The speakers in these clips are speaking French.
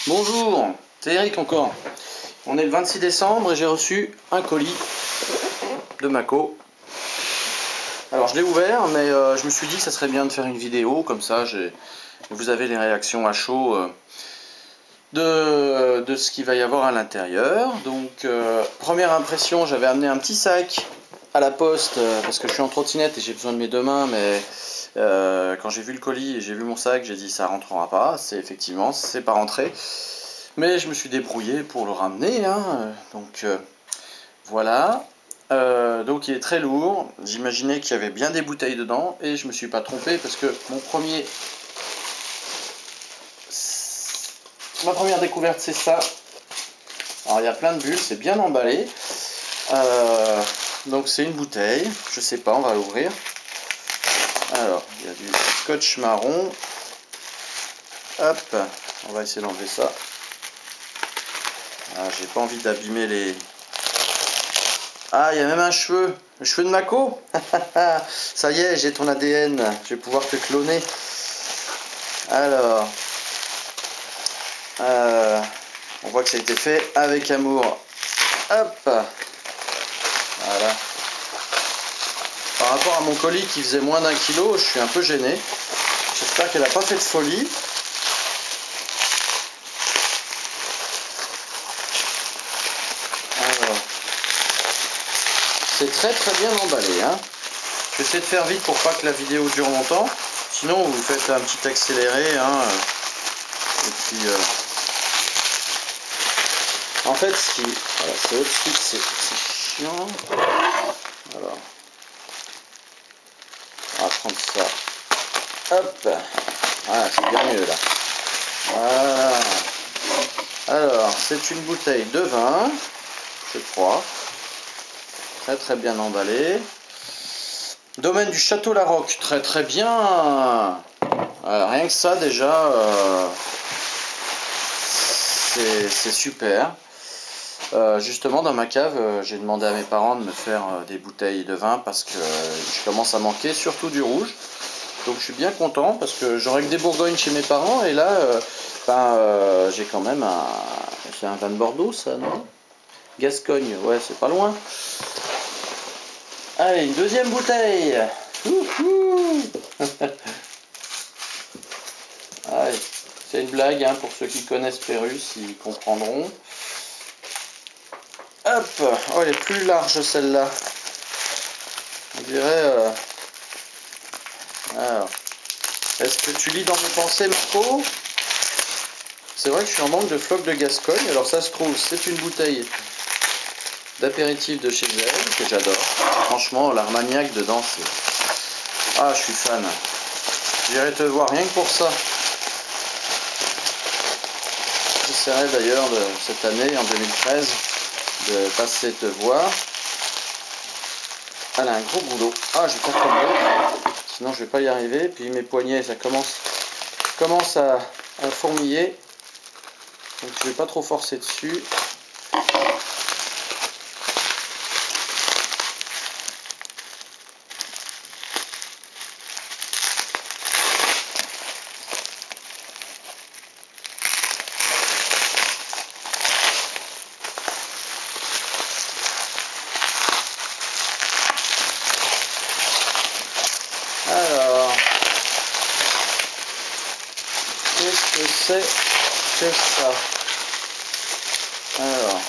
Bonjour, c'est Eric encore. On est le 26 décembre et j'ai reçu un colis de Mako. Alors je l'ai ouvert, mais je me suis dit que ça serait bien de faire une vidéo, comme ça vous avez les réactions à chaud de ce qu'il va y avoir à l'intérieur. Donc première impression, j'avais amené un petit sac à la poste parce que je suis en trottinette et j'ai besoin de mes deux mains, mais quand j'ai vu le colis et j'ai vu mon sac, j'ai dit ça rentrera pas. Effectivement, c'est pas rentré. Mais je me suis débrouillé pour le ramener, hein. Donc voilà. Donc il est très lourd. J'imaginais qu'il y avait bien des bouteilles dedans et je me suis pas trompé parce que ma première découverte c'est ça. Alors il y a plein de bulles, c'est bien emballé. Donc c'est une bouteille, je sais pas, on va l'ouvrir. Alors il y a du scotch marron. Hop, on va essayer d'enlever ça. Ah, j'ai pas envie d'abîmer les... Ah, il y a même un cheveu. Le cheveu de Mako. Ça y est, j'ai ton ADN. Je vais pouvoir te cloner. Alors... on voit que ça a été fait avec amour. Hop. Voilà. Par rapport à mon colis qui faisait moins d'1 kilo, je suis un peu gêné. J'espère qu'elle n'a pas fait de folie. C'est très bien emballé, hein. Je vais essayer de faire vite pour pas que la vidéo dure longtemps. Sinon vous faites un petit accéléré, hein. Et puis en fait voilà, c'est au-dessus, c'est chiant. Alors on va prendre ça. Hop. Voilà, c'est bien mieux là. Voilà. Alors c'est une bouteille de vin, je crois. Très bien emballé. Domaine du Château Larocque, très bien. Rien que ça déjà, c'est super. Justement dans ma cave, j'ai demandé à mes parents de me faire des bouteilles de vin parce que je commence à manquer, surtout du rouge. Donc je suis bien content parce que j'aurais que des Bourgognes chez mes parents et là, j'ai quand même c'est un vin de Bordeaux ça, non? Gascogne, ouais, c'est pas loin. Allez, une deuxième bouteille. Allez, c'est une blague, hein, pour ceux qui connaissent Pérus, ils comprendront. Hop, oh, elle est plus large celle-là. On dirait... Alors, est-ce que tu lis dans mes pensées, Marco? C'est vrai que je suis en manque de floc de Gascogne. Alors ça se trouve, c'est une bouteille d'apéritif de chez elle, que j'adore. Franchement, l'Armagnac dedans, c'est... Ah, je suis fan. J'irai te voir rien que pour ça. J'essaierai d'ailleurs cette année, en 2013, de passer te voir. Elle a un gros boulot. Ah, je vais pas tomber. Sinon, je vais pas y arriver. Puis mes poignets, ça commence à fourmiller. Donc, je vais pas trop forcer dessus. Alors, qu'est-ce que c'est que ça? Alors,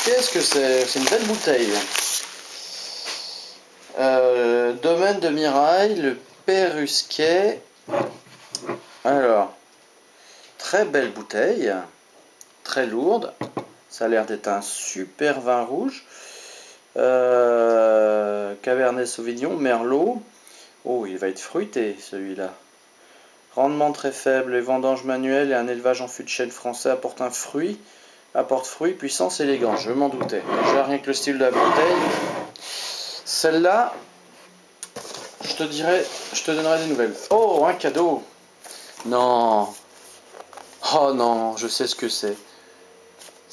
qu'est-ce que c'est? C'est une belle bouteille. Domaine de Mirail, le Perrusquet. Alors, très belle bouteille, très lourde. Ça a l'air d'être un super vin rouge. Cabernet Sauvignon, Merlot. Oh, il va être fruité celui-là. Rendement très faible, les vendanges manuelles et un élevage en fût de chêne français apporte fruit, puissance, élégance. Je m'en doutais. Déjà rien que le style de la bouteille. Celle-là, je te donnerai des nouvelles. Oh, un cadeau. Non. Oh non, je sais ce que c'est.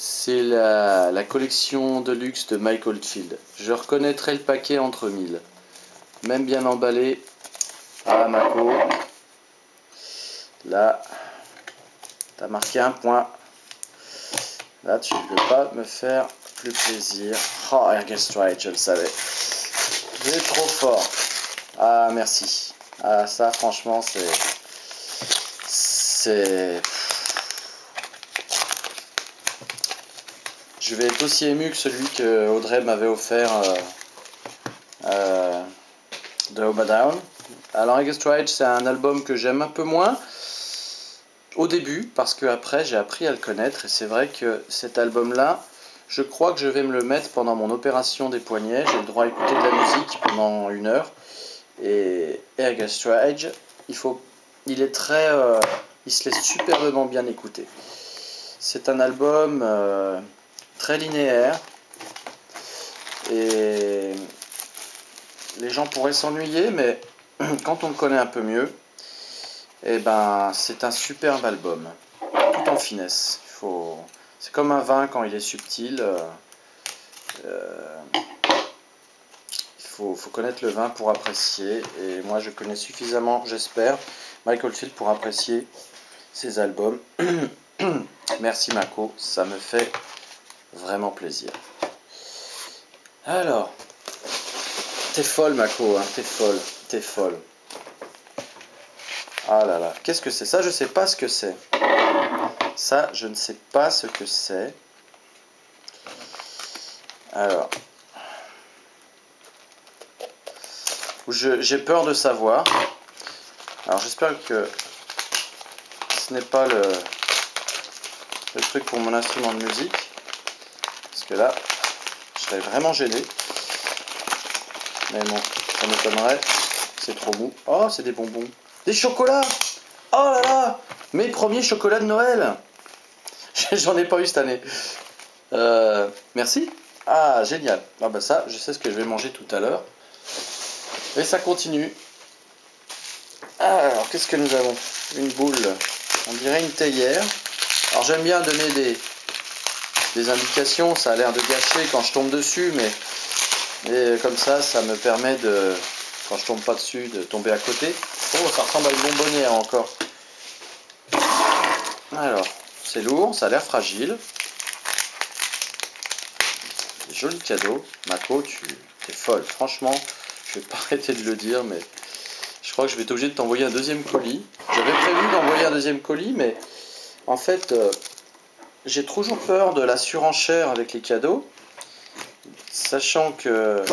C'est la collection de luxe de Mike Oldfield. Je reconnaîtrai le paquet entre mille. même bien emballé. Ah, Mako. Là, t'as marqué un point. Là, tu ne peux pas me faire plus plaisir. Oh, Ergelstrike, je le savais. Vous êtes trop fort. Ah, merci. Ah, ça, franchement, c'est... Je vais être aussi ému que celui que Audrey m'avait offert de Home Down. Alors, Ergelstrike, c'est un album que j'aime un peu moins. Au début, parce que après j'ai appris à le connaître, et c'est vrai que cet album-là, je crois que je vais me le mettre pendant mon opération des poignets. J'ai le droit à écouter de la musique pendant 1 heure. Et Ergelstrike, il est très, il se laisse superbement bien écouter. C'est un album très linéaire, et les gens pourraient s'ennuyer, mais quand on le connaît un peu mieux, et ben c'est un superbe album, tout en finesse. C'est comme un vin quand il est subtil. Il faut connaître le vin pour apprécier. Et moi, je connais suffisamment, j'espère, Michael Field pour apprécier ses albums. Merci Mako, ça me fait vraiment plaisir. Alors, t'es folle Mako, hein, t'es folle, t'es folle. Ah là là, qu'est-ce que c'est ça? Je sais pas ce que c'est. Ça, je ne sais pas ce que c'est. Alors, j'ai peur de savoir. Alors, j'espère que ce n'est pas le truc pour mon instrument de musique. Parce que là, je serais vraiment gêné. Mais bon, ça m'étonnerait. C'est trop mou. Oh, c'est des bonbons. Des chocolats! Oh là là! Mes premiers chocolats de Noël! J'en ai pas eu cette année. Merci. Ah, génial. Ah bah ça, je sais ce que je vais manger tout à l'heure. Et ça continue. Alors, qu'est-ce que nous avons? Une boule. On dirait une théière. Alors, j'aime bien donner des indications. Ça a l'air de gâcher quand je tombe dessus, mais comme ça, ça me permet de, quand je tombe pas dessus, de tomber à côté. Oh, ça ressemble à une bonbonnière encore. Alors, c'est lourd, ça a l'air fragile. Joli cadeau. Mako, tu es folle. Franchement, je vais pas arrêter de le dire, mais je crois que je vais être obligé de t'envoyer un deuxième colis. J'avais prévu d'envoyer un deuxième colis, mais en fait, j'ai toujours peur de la surenchère avec les cadeaux, sachant que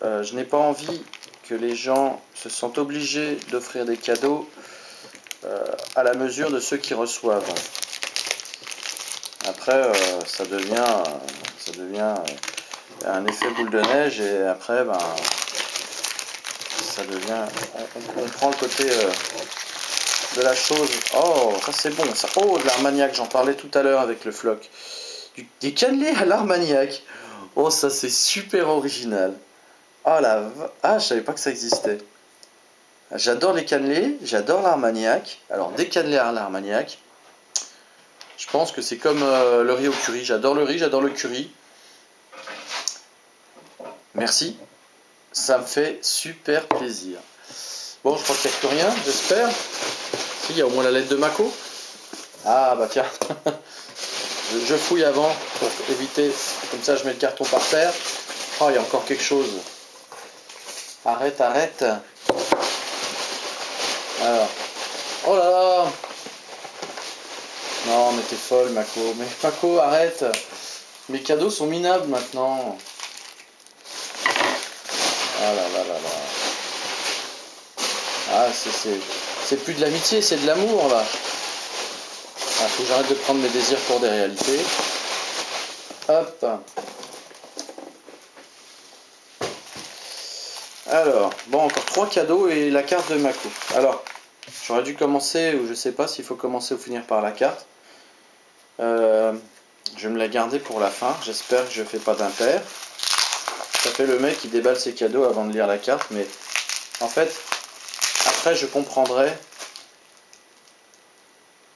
je n'ai pas envie que les gens se sentent obligés d'offrir des cadeaux à la mesure de ceux qui reçoivent. Après, ça devient un effet boule de neige, et après, ben, ça devient... On prend le côté de la chose. Oh, ça c'est bon, ça. Oh, de l'Armagnac, j'en parlais tout à l'heure avec le floc. Des cannelés à l'Armagnac. Oh, ça c'est super original. Oh la... Ah, je savais pas que ça existait. J'adore les cannelés, j'adore l'Armagnac. Alors, des cannelés à l'Armagnac, je pense que c'est comme le riz au curry. J'adore le riz, j'adore le curry. Merci. Ça me fait super plaisir. Bon, je crois qu'il n'y a plus rien, j'espère. Si, il y a au moins la lettre de Mako. Ah, bah tiens. Je fouille avant pour éviter. Comme ça, je mets le carton par terre. Oh, il y a encore quelque chose. Arrête, arrête. Alors. Oh là là. Non, mais t'es folle, Mako. Mais Mako, arrête. Mes cadeaux sont minables maintenant. Ah là là là là. Ah, c'est plus de l'amitié, c'est de l'amour, là. Ah, faut que j'arrête de prendre mes désirs pour des réalités. Hop. Alors, bon, encore 3 cadeaux et la carte de Mako. Alors, j'aurais dû commencer, ou je sais pas s'il faut commencer ou finir par la carte. Je vais me la garder pour la fin. J'espère que je fais pas d'impair. Ça fait le mec qui déballe ses cadeaux avant de lire la carte, mais en fait, après je comprendrai.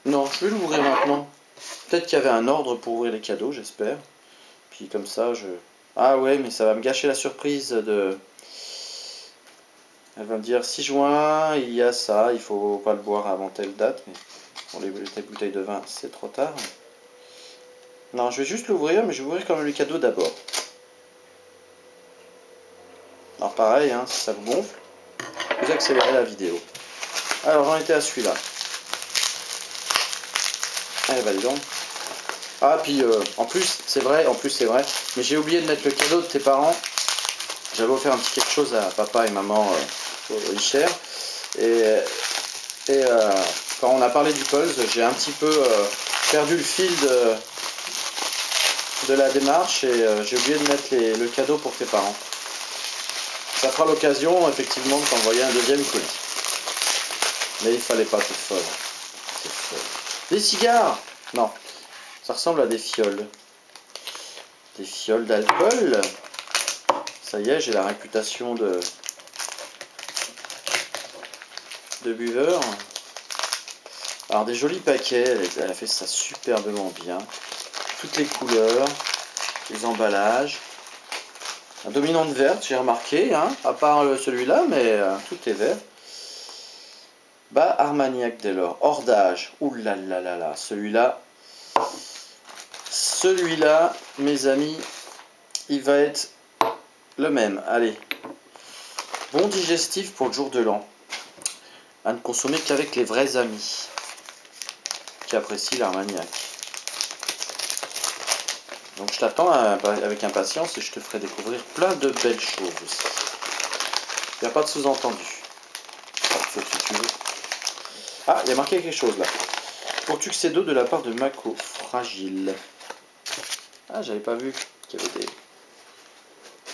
Non, je vais l'ouvrir maintenant. Peut-être qu'il y avait un ordre pour ouvrir les cadeaux, j'espère. Puis comme ça, je... Ah ouais, mais ça va me gâcher la surprise de... Elle va me dire 6 juin, il y a ça, il faut pas le boire avant telle date, mais pour les bouteilles de vin, c'est trop tard. Non, je vais juste l'ouvrir, mais je vais ouvrir quand même le cadeau d'abord. Alors pareil, hein, si ça vous gonfle, vous accélérez la vidéo. Alors j'en étais à celui-là. Allez, bah dis donc. Ah, puis en plus c'est vrai, mais j'ai oublié de mettre le cadeau de tes parents. J'avais offert un petit quelque chose à papa et maman au Icher. Et quand on a parlé du Pulse, j'ai un petit peu perdu le fil de la démarche et j'ai oublié de mettre le cadeau pour tes parents. Ça fera l'occasion effectivement de t'envoyer un deuxième colis. Mais il fallait pas, toute folle. Des cigares? Non, ça ressemble à des fioles. Des fioles d'alcool. Ça y est, j'ai la réputation de buveur. Alors des jolis paquets, elle a fait ça superbement bien. Toutes les couleurs, les emballages. Un dominante verte, j'ai remarqué, hein, à part celui-là, mais tout est vert. Bah, Armagnac dès lors, hors d'âge. Ouh là là là là, celui-là, mes amis, il va être le même. Allez, bon digestif pour le jour de l'an. À ne consommer qu'avec les vrais amis qui apprécient l'Armagnac. Donc je t'attends avec impatience et je te ferai découvrir plein de belles choses aussi. Il n'y a pas de sous-entendu. Sauf si tu veux. Ah, il y a marqué quelque chose là. Pour Tuxedo de la part de Mako. Fragile. Ah, j'avais pas vu qu'il y avait des...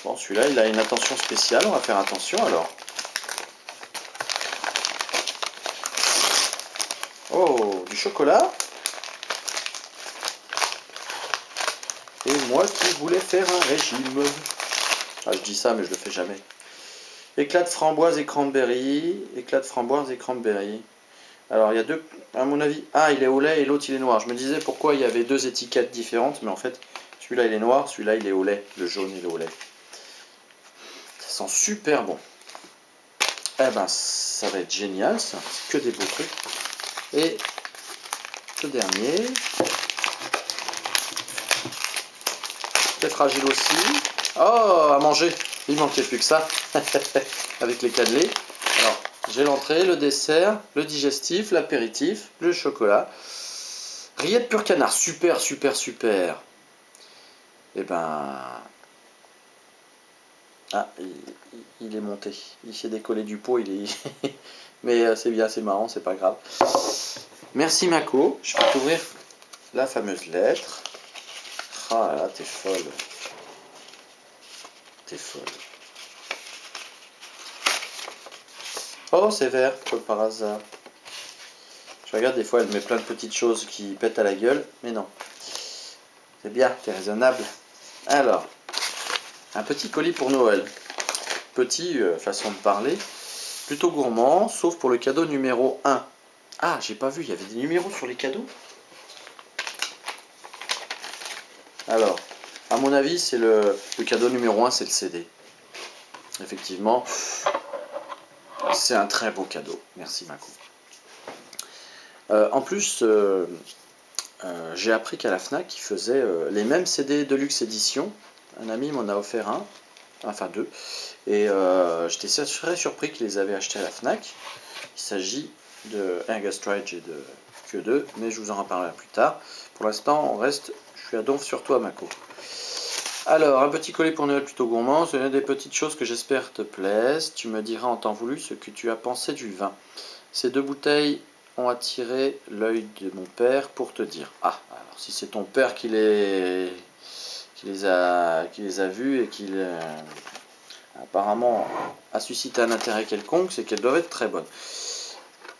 Bon, celui-là, il a une attention spéciale. On va faire attention alors. Oh, du chocolat. Et moi qui voulais faire un régime. Ah, je dis ça, mais je le fais jamais. Éclat de framboise et cranberry. Éclat de framboise et cranberry. Alors, il y a deux, à mon avis. Ah, il est au lait et l'autre, il est noir. Je me disais pourquoi il y avait deux étiquettes différentes, mais en fait, celui-là, il est noir, celui-là, il est au lait. Le jaune, il est au lait. Ça sent super bon. Eh ben, ça va être génial, ça. C'est que des beaux trucs. Et ce dernier. C'est fragile aussi. Oh, à manger. Il manquait plus que ça. Avec les cannelés. Alors, j'ai l'entrée, le dessert, le digestif, l'apéritif, le chocolat. Rillettes pur canard. Super, super, super. Et ben... Ah, il est monté. Il s'est décollé du pot. Il est... Mais c'est bien, c'est marrant, c'est pas grave. Merci Mako. Je vais t'ouvrir la fameuse lettre. Ah là, t'es folle. T'es folle. Oh, c'est vert, comme par hasard. Je regarde, des fois, elle met plein de petites choses qui pètent à la gueule, mais non. C'est bien, t'es raisonnable. Alors, un petit colis pour Noël. Petit, façon de parler. Plutôt gourmand, sauf pour le cadeau numéro 1. Ah, j'ai pas vu, il y avait des numéros sur les cadeaux. Alors, à mon avis, c'est le cadeau numéro 1, c'est le CD. Effectivement, c'est un très beau cadeau. Merci Mako. En plus, j'ai appris qu'à la FNAC, ils faisaient les mêmes CD Deluxe Edition. Un ami m'en a offert un, enfin deux. Et j'étais très surpris qu'ils les avaient achetés à la FNAC. Il s'agit de Angus Stridge et de Q2, mais je vous en reparlerai plus tard. Pour l'instant, on reste, je suis à donf sur toi, Mako. Alors, un petit collier pour Noël plutôt gourmand, ce sont des petites choses que j'espère te plaisent. Tu me diras en temps voulu ce que tu as pensé du vin. Ces deux bouteilles ont attiré l'œil de mon père pour te dire. Ah, alors si c'est ton père qui les a vus et qui apparemment a suscité un intérêt quelconque, c'est qu'elles doivent être très bonnes.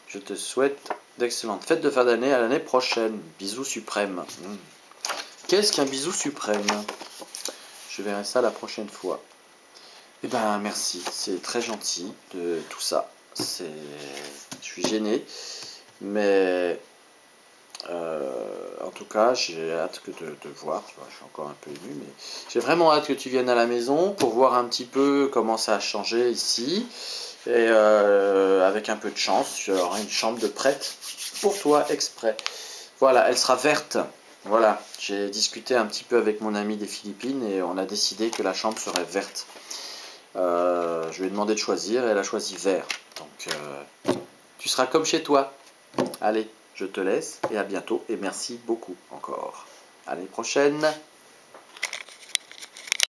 Je te souhaite d'excellentes fêtes de fin d'année à l'année prochaine. Bisous suprêmes. Qu'est-ce qu'un bisou suprême? Je verrai ça la prochaine fois. Eh ben merci, c'est très gentil de tout ça. Je suis gêné, mais en tout cas j'ai hâte de te voir. Tu vois, je suis encore un peu ému, mais j'ai vraiment hâte que tu viennes à la maison pour voir un petit peu comment ça a changé ici. Et avec un peu de chance, tu auras une chambre de prête pour toi exprès. Voilà, elle sera verte. Voilà, j'ai discuté un petit peu avec mon ami des Philippines et on a décidé que la chambre serait verte. Je lui ai demandé de choisir et elle a choisi vert. Donc tu seras comme chez toi. Allez, je te laisse et à bientôt et merci beaucoup encore. Allez, prochaine.